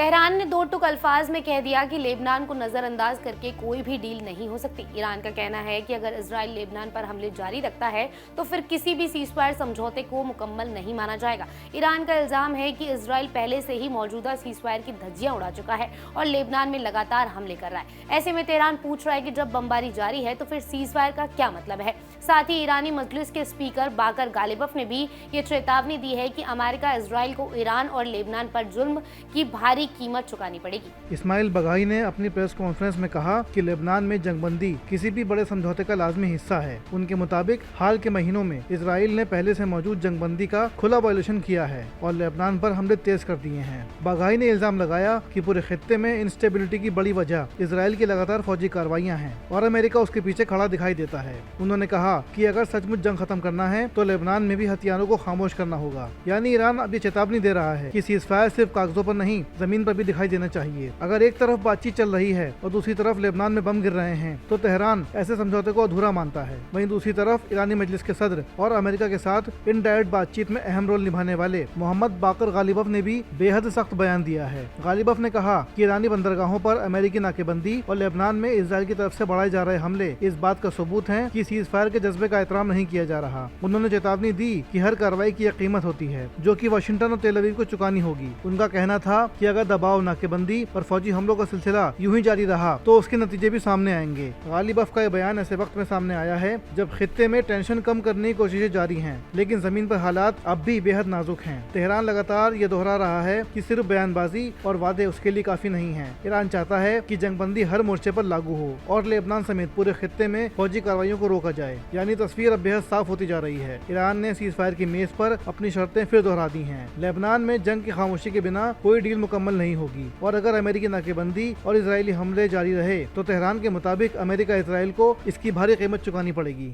Tehran ने दो टूक अल्फाज में कह दिया कि लेबनान को नजरअंदाज करके कोई भी डील नहीं हो सकती। ईरान का कहना है कि अगर इजराइल लेबनान पर हमले जारी रखता है तो फिर किसी भी सीजफायर समझौते को मुकम्मल नहीं माना जाएगा। ईरान का इल्जाम है कि इजराइल पहले से ही मौजूदा सीजफायर की धज्जियां उड़ा चुका है और लेबनान में लगातार हमले कर रहा है। ऐसे में तेहरान पूछ रहा है कि जब बमबारी जारी है तो फिर सीजफायर का क्या मतलब है। साथ ही ईरानी मजलिस के स्पीकर बाकर गालिबफ ने भी ये चेतावनी दी है कि अमेरिका इजराइल को ईरान और लेबनान पर जुल्म की भारी कीमत चुकानी पड़ेगी। इस्माइल बगाई ने अपनी प्रेस कॉन्फ्रेंस में कहा कि लेबनान में जंगबंदी किसी भी बड़े समझौते का लाजमी हिस्सा है। उनके मुताबिक हाल के महीनों में इजराइल ने पहले से मौजूद जंगबंदी का खुला वायलेशन किया है और लेबनान पर हमले तेज कर दिए हैं। बगाई ने इल्जाम लगाया कि पूरे खित्ते में इंस्टेबिलिटी की बड़ी वजह इजराइल की लगातार फौजी कार्रवाइयां हैं और अमेरिका उसके पीछे खड़ा दिखाई देता है। उन्होंने कहा कि अगर सचमुच जंग खत्म करना है तो लेबनान में भी हथियारों को खामोश करना होगा। यानी ईरान अब ये चेतावनी दे रहा है कि सीजफायर सिर्फ कागजों पर नहीं, जमीन पर भी दिखाई देना चाहिए। अगर एक तरफ बातचीत चल रही है और दूसरी तरफ लेबनान में बम गिर रहे हैं तो तेहरान ऐसे समझौते को अधूरा मानता है। वहीं दूसरी तरफ ईरानी मजलिस के सदर और अमेरिका के साथ इनडायरेक्ट बातचीत में अहम रोल निभाने वाले मोहम्मद बाकर गालिबफ ने भी बेहद सख्त बयान दिया है। गालिबफ ने कहा कि ईरानी बंदरगाहों पर अमेरिकी नाकेबंदी और लेबनान में इजराइल की तरफ से बढ़ाए जा रहे हमले इस बात का सबूत है कि सीजफायर के जज्बे का एहतराम नहीं किया जा रहा। उन्होंने चेतावनी दी कि हर कार्रवाई की एक कीमत होती है जो कि वाशिंगटन और तेल अवीव को चुकानी होगी। उनका कहना था कि अगर दबाव, नाकेबंदी और फौजी हमलों का सिलसिला यूं ही जारी रहा तो उसके नतीजे भी सामने आएंगे। गालिबफ का यह बयान ऐसे वक्त में सामने आया है जब खित्ते में टेंशन कम करने की कोशिशें जारी हैं, लेकिन जमीन पर हालात अब भी बेहद नाजुक हैं। तेहरान लगातार ये दोहरा रहा है कि सिर्फ बयानबाजी और वादे उसके लिए काफी नहीं है। ईरान चाहता है कि जंगबंदी हर मोर्चे पर लागू हो और लेबनान समेत पूरे खित्ते में फौजी कार्रवाइयों को रोका जाए। यानी तस्वीर अब बेहद साफ होती जा रही है। ईरान ने सीजफायर की मेज पर अपनी शर्तें फिर दोहरा दी हैं। लेबनान में जंग की खामोशी के बिना कोई डील मुकम्मल नहीं होगी और अगर अमेरिकी नाकेबंदी और इजरायली हमले जारी रहे तो तेहरान के मुताबिक अमेरिका इजराइल को इसकी भारी कीमत चुकानी पड़ेगी।